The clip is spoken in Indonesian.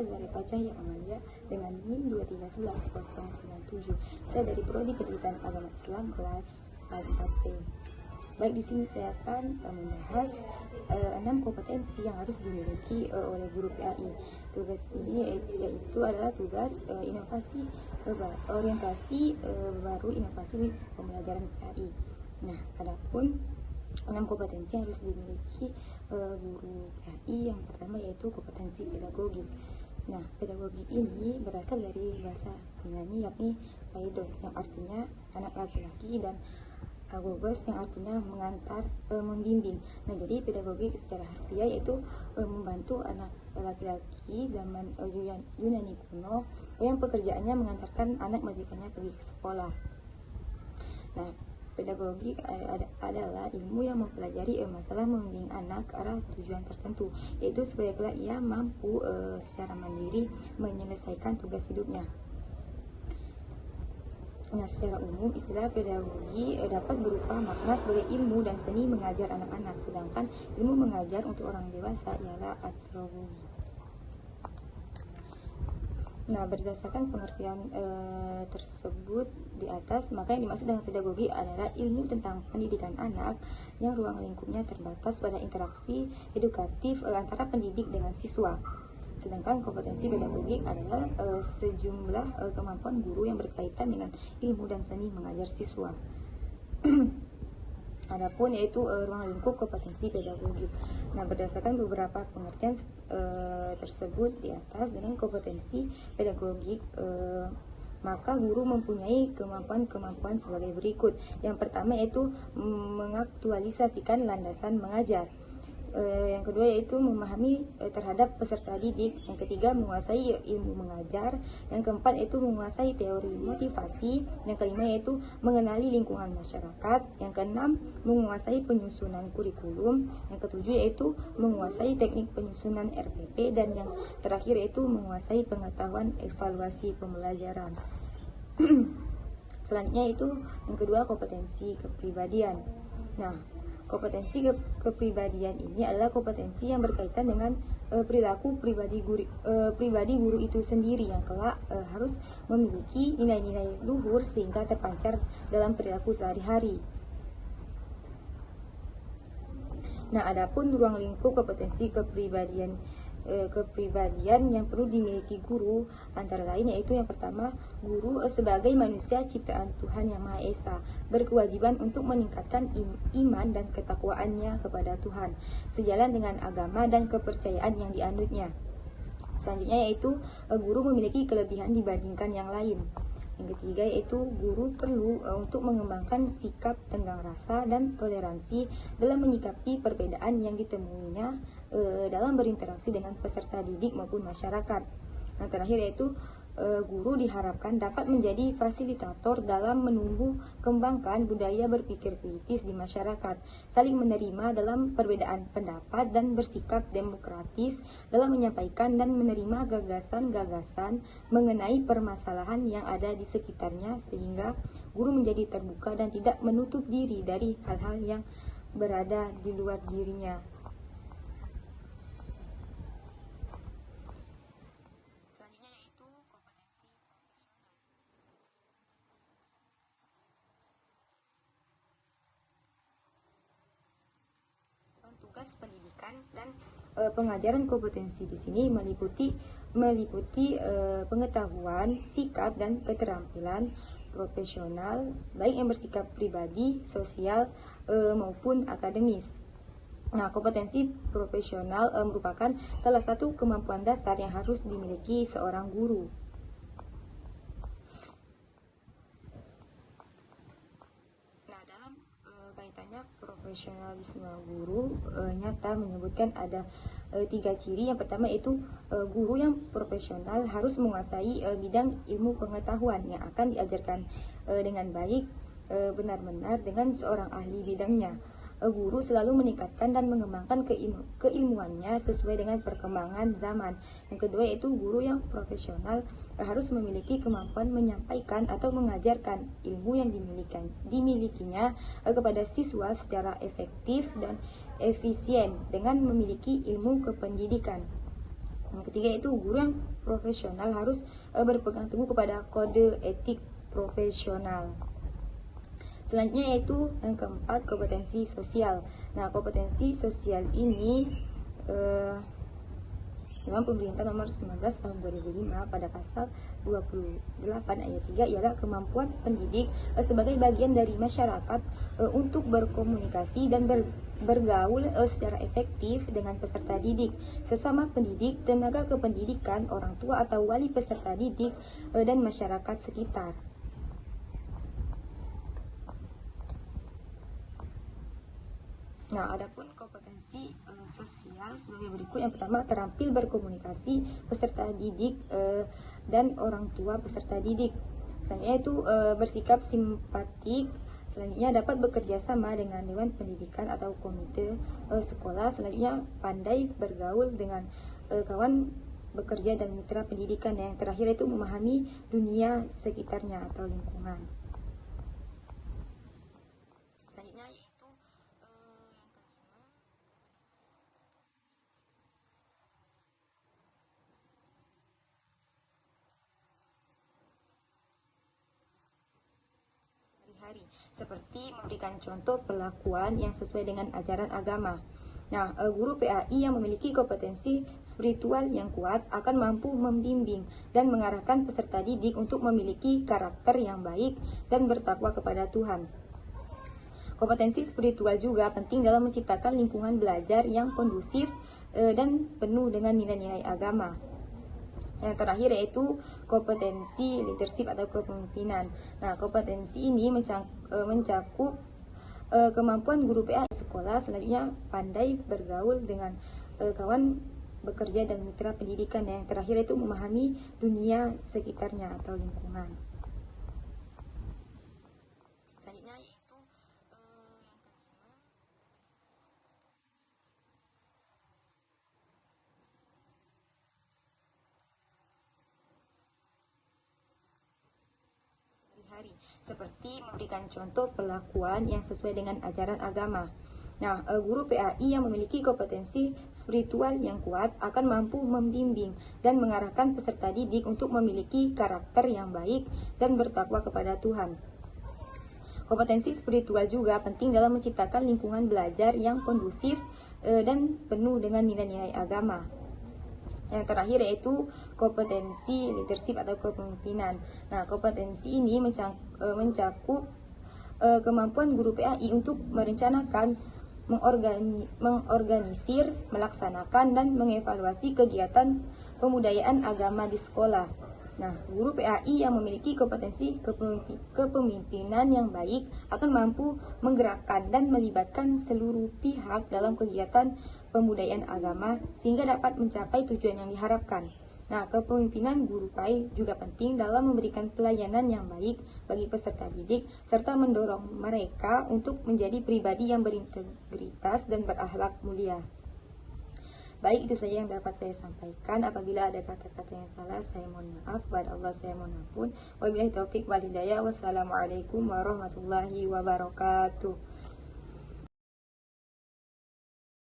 Zare Pacahya Amalia dengan NIM 2311097. Saya dari Prodi Pendidikan Agama Islam kelas 4C. Baik, di sini saya akan membahas 6 kompetensi yang harus dimiliki oleh guru PAI. Tugas ini yaitu adalah tugas inovasi orientasi baru inovasi pembelajaran PAI. Nah, adapun 6 kompetensi yang harus dimiliki guru PAI. Yang pertama yaitu kompetensi pedagogik. Nah, pedagogik ini berasal dari bahasa Yunani yakni paidos, yang artinya anak laki-laki, dan agogos yang artinya mengantar, membimbing. Nah, jadi pedagogik secara harfiah yaitu membantu anak laki-laki zaman Yunani kuno yang pekerjaannya mengantarkan anak majikannya pergi ke sekolah. Nah, pedagogik adalah ilmu yang mempelajari masalah membimbing anak ke arah tujuan tertentu, yaitu supaya kelak ia mampu secara mandiri menyelesaikan tugas hidupnya. Nah, secara umum istilah pedagogi dapat berupa makna sebagai ilmu dan seni mengajar anak-anak, sedangkan ilmu mengajar untuk orang dewasa ialah andragogi. Nah, berdasarkan pengertian tersebut di atas, maka yang dimaksud dengan pedagogi adalah ilmu tentang pendidikan anak yang ruang lingkupnya terbatas pada interaksi edukatif antara pendidik dengan siswa. Sedangkan kompetensi pedagogik adalah sejumlah kemampuan guru yang berkaitan dengan ilmu dan seni mengajar siswa. Adapun yaitu ruang lingkup kompetensi pedagogik. Nah, berdasarkan beberapa pengertian tersebut di atas, dengan kompetensi pedagogik maka guru mempunyai kemampuan-kemampuan sebagai berikut. Yang pertama yaitu mengaktualisasikan landasan mengajar. Yang kedua yaitu memahami terhadap peserta didik. Yang ketiga menguasai ilmu mengajar. Yang keempat yaitu menguasai teori motivasi. Yang kelima yaitu mengenali lingkungan masyarakat. Yang keenam menguasai penyusunan kurikulum. Yang ketujuh yaitu menguasai teknik penyusunan RPP. Dan yang terakhir yaitu menguasai pengetahuan evaluasi pembelajaran. Selanjutnya itu yang kedua kompetensi kepribadian. Nah, kompetensi kepribadian ini adalah kompetensi yang berkaitan dengan perilaku pribadi guru itu sendiri, yang kelak harus memiliki nilai-nilai luhur sehingga terpancar dalam perilaku sehari-hari. Nah, adapun ruang lingkup kompetensi kepribadian yang perlu dimiliki guru antara lain yaitu yang pertama, guru sebagai manusia ciptaan Tuhan Yang Maha Esa berkewajiban untuk meningkatkan iman dan ketakwaannya kepada Tuhan sejalan dengan agama dan kepercayaan yang dianutnya. Selanjutnya yaitu guru memiliki kelebihan dibandingkan yang lain. Yang ketiga yaitu guru perlu untuk mengembangkan sikap tenggang rasa dan toleransi dalam menyikapi perbedaan yang ditemuinya dalam berinteraksi dengan peserta didik maupun masyarakat. Yang terakhir yaitu guru diharapkan dapat menjadi fasilitator dalam menumbuh kembangkan budaya berpikir kritis di masyarakat, saling menerima dalam perbedaan pendapat dan bersikap demokratis dalam menyampaikan dan menerima gagasan-gagasan mengenai permasalahan yang ada di sekitarnya, sehingga guru menjadi terbuka dan tidak menutup diri dari hal-hal yang berada di luar dirinya. Tugas pendidikan dan pengajaran kompetensi di sini meliputi pengetahuan, sikap dan keterampilan profesional baik yang bersikap pribadi, sosial maupun akademis. Nah, kompetensi profesional merupakan salah satu kemampuan dasar yang harus dimiliki seorang guru. Profesionalisme guru nyata menyebutkan ada 3 ciri. Yang pertama itu guru yang profesional harus menguasai bidang ilmu pengetahuan yang akan diajarkan dengan baik, benar-benar dengan seorang ahli bidangnya. Guru selalu meningkatkan dan mengembangkan keilmuannya sesuai dengan perkembangan zaman. Yang kedua yaitu guru yang profesional harus memiliki kemampuan menyampaikan atau mengajarkan ilmu yang dimilikinya kepada siswa secara efektif dan efisien dengan memiliki ilmu kependidikan. Yang ketiga itu guru yang profesional harus berpegang teguh kepada kode etik profesional. Selanjutnya yaitu yang keempat, kompetensi sosial. Nah, kompetensi sosial ini dalam Pemerintah Nomor 19 Tahun 2005 pada pasal 28 ayat 3 ialah kemampuan pendidik sebagai bagian dari masyarakat untuk berkomunikasi dan bergaul secara efektif dengan peserta didik, sesama pendidik, tenaga kependidikan, orang tua atau wali peserta didik, dan masyarakat sekitar. Nah, adapun kompetensi sosial sebagai berikut. Yang pertama, terampil berkomunikasi peserta didik dan orang tua peserta didik. Selanjutnya itu bersikap simpatik. Selanjutnya dapat bekerja sama dengan dewan pendidikan atau komite sekolah. Selanjutnya pandai bergaul dengan kawan bekerja dan mitra pendidikan. Yang terakhir itu memahami dunia sekitarnya atau lingkungan. Seperti memberikan contoh perlakuan yang sesuai dengan ajaran agama. Nah, guru PAI yang memiliki kompetensi spiritual yang kuat akan mampu membimbing dan mengarahkan peserta didik untuk memiliki karakter yang baik dan bertakwa kepada Tuhan. Kompetensi spiritual juga penting dalam menciptakan lingkungan belajar yang kondusif dan penuh dengan nilai-nilai agama. Yang terakhir yaitu kompetensi leadership atau kepemimpinan. Nah, kompetensi ini mencakup kemampuan guru PA sekolah. Selanjutnya pandai bergaul dengan kawan bekerja dan mitra pendidikan. Yang terakhir itu memahami dunia sekitarnya atau lingkungan. Selanjutnya yaitu seperti memberikan contoh perlakuan yang sesuai dengan ajaran agama. Nah, guru PAI yang memiliki kompetensi spiritual yang kuat akan mampu membimbing dan mengarahkan peserta didik untuk memiliki karakter yang baik dan bertakwa kepada Tuhan. Kompetensi spiritual juga penting dalam menciptakan lingkungan belajar yang kondusif dan penuh dengan nilai-nilai agama. Yang terakhir yaitu kompetensi leadership atau kepemimpinan. Nah, kompetensi ini mencakup kemampuan guru PAI untuk merencanakan, mengorganisir, melaksanakan, dan mengevaluasi kegiatan pembudayaan agama di sekolah. Nah, guru PAI yang memiliki kompetensi kepemimpinan yang baik akan mampu menggerakkan dan melibatkan seluruh pihak dalam kegiatan pembudayaan agama sehingga dapat mencapai tujuan yang diharapkan. Nah, kepemimpinan guru PAI juga penting dalam memberikan pelayanan yang baik bagi peserta didik serta mendorong mereka untuk menjadi pribadi yang berintegritas dan berakhlak mulia. Baik, itu saja yang dapat saya sampaikan. Apabila ada kata-kata yang salah, saya mohon maaf. Kepada Allah saya mohon ampun. Wabillahi taufik wal hidayah. Wassalamualaikum warahmatullahi wabarakatuh.